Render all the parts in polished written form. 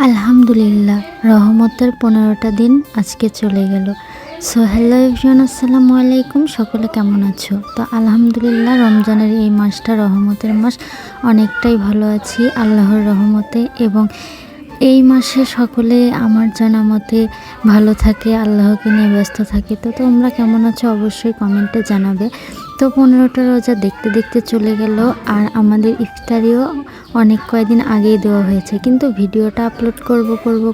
আলহামদুলিল্লাহ, রহমতের ১৫টা দিন আজকে চলে গেল। সো হ্যালো এভরিওয়ান, আসসালামু আলাইকুম। সকলে কেমন আছো? তো আলহামদুলিল্লাহ, রমজানের এই মাসটা রহমতের মাস, অনেকটাই ভালো আছি আল্লাহর রহমতে। এবং এই মাসে সকলে আমার জানা মতে ভালো থাকে, আল্লাহকে নিয়ে ব্যস্ত থাকে। তো তোমরা কেমন আছো অবশ্যই কমেন্টে জানাবে। তো 15টা রোজা দেখতে দেখতে চলে গেল, আর আমাদের ইফতারিও অনেক কয়েকদিন আগেই দেওয়া হয়েছে, কিন্তু ভিডিওটা আপলোড করব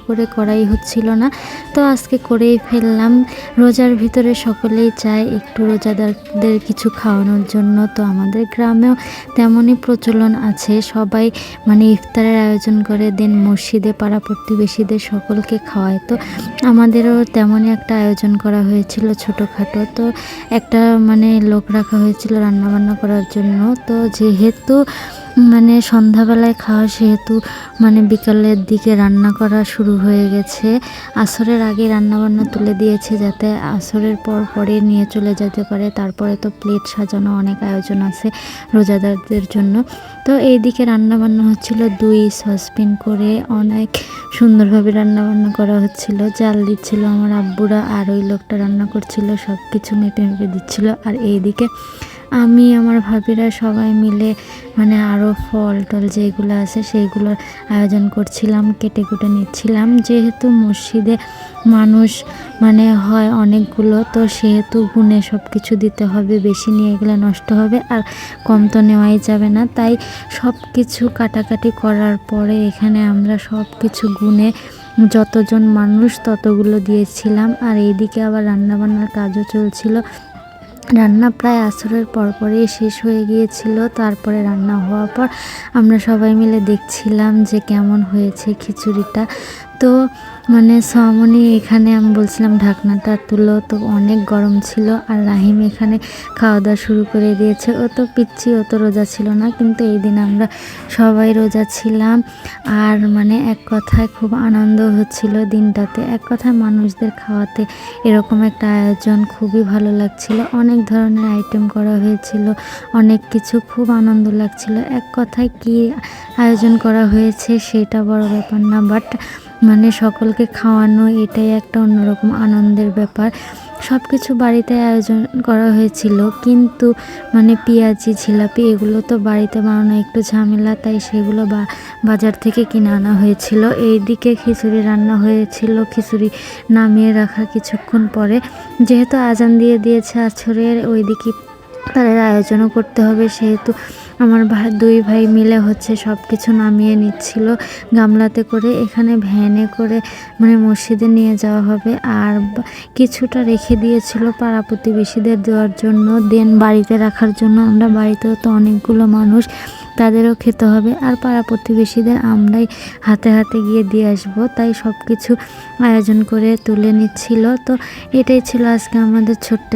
করে করাই হচ্ছিল না। তো আজকে করেই ফেললাম। রোজার ভিতরে সকলেই চায় একটু রোজাদারদের কিছু খাওয়ানোর জন্য। তো আমাদের গ্রামেও তেমনই প্রচলন আছে, সবাই ইফতারের আয়োজন করে, দেন মসজিদে পাড়া প্রতিবেশীদের সকলকে খাওয়ায়। তো আমাদেরও তেমনই একটা আয়োজন করা হয়েছিল ছোটোখাটো। তো একটা লোক রাখা হয়েছিল রান্নাবান্না করার জন্য। তো যেহেতু সন্ধ্যাবেলায় খাওয়া, সেহেতু বিকালের দিকে রান্না করা শুরু হয়ে গেছে। আসরের আগে রান্নাবান্না তুলে দিয়েছে, যাতে আসরের পরে নিয়ে চলে যেতে পারে। তারপরে তো প্লেট সাজানো, অনেক আয়োজন আছে রোজাদারদের জন্য। তো এইদিকে রান্নাবান্না হচ্ছিল 2 সসপ্যান করে, অনেক সুন্দরভাবে রান্নাবান্না করা হচ্ছিল। জাল দিচ্ছিল আমার আব্বুরা, আর ওই লোকটা রান্না করছিল, সব কিছু মেপে মেপে দিচ্ছিল। আর এইদিকে আমি, আমার ভাবিরা সবাই মিলে আরও ফল টল যেগুলো আছে সেইগুলোর আয়োজন করছিলাম, কেটে কুটে নিচ্ছিলাম। যেহেতু মসজিদে মানুষ হয় অনেকগুলো, তো সেহেতু গুনে সব কিছু দিতে হবে, বেশি নিয়ে গেলে নষ্ট হবে, আর কম তো নেওয়াই যাবে না। তাই সব কিছু কাটাকাটি করার পরে এখানে আমরা সব কিছু গুনে যতজন মানুষ ততগুলো দিয়েছিলাম। আর এইদিকে আবার রান্নাবান্নার কাজও চলছিল। রান্না প্রায় আসরের পরপরই শেষ হয়ে গিয়েছিল। তারপরে রান্না হওয়ার পর আমরা সবাই মিলে দেখছিলাম যে কেমন হয়েছে খিচুড়িটা। তো সামনে এখানে আমি বলছিলাম ঢাকনাটা তুলো, তো অনেক গরম ছিল। আর রাহিম এখানে খাওয়া দাওয়া শুরু করে দিয়েছে। ও তো পিচ্ছি, ও তো রোজা ছিল না, কিন্তু এই দিন আমরা সবাই রোজা ছিলাম। আর এক কথায় খুব আনন্দ হচ্ছিল দিনটাতে। এক কথায় মানুষদের খাওয়াতে এরকম একটা আয়োজন খুবই ভালো লাগছিল। অনেক ধরনের আইটেম করা হয়েছিল, অনেক কিছু, খুব আনন্দ লাগছিল। এক কথায় কি আয়োজন করা হয়েছে সেটা বড় ব্যাপার না, বাট সকলকে খাওয়ানো এটাই একটা অন্যরকম আনন্দের ব্যাপার। সব কিছু বাড়িতে আয়োজন করা হয়েছিল, কিন্তু পেঁয়াজি জিলাপি এগুলো তো বাড়িতে বানানো একটু ঝামেলা, তাই সেগুলো বাজার থেকে কিনে আনা হয়েছিল। এইদিকে খিচুড়ি রান্না হয়েছিল, খিচুড়ি নামিয়ে রাখা কিছুক্ষণ পরে, যেহেতু আজান দিয়ে দিয়েছে আসরের, ওইদিকে তাদের আয়োজনও করতে হবে, সেহেতু আমার 2 ভাই মিলে সব কিছু নামিয়ে নিচ্ছিল গামলাতে করে। এখানে ভ্যানে করে মসজিদে নিয়ে যাওয়া হবে, আর কিছুটা রেখে দিয়েছিল পাড়া প্রতিবেশীদের দেওয়ার জন্য, দেন বাড়িতে রাখার জন্য। আমরা বাড়িতেও তো অনেকগুলো মানুষ, তাদেরও খেতে হবে, আর পাড়া প্রতিবেশীদের আমরাই হাতে হাতে গিয়ে দিয়ে আসবো। তাই সব কিছু আয়োজন করে তুলে নিচ্ছিল। তো এটাই ছিল আজকে আমাদের ছোট্ট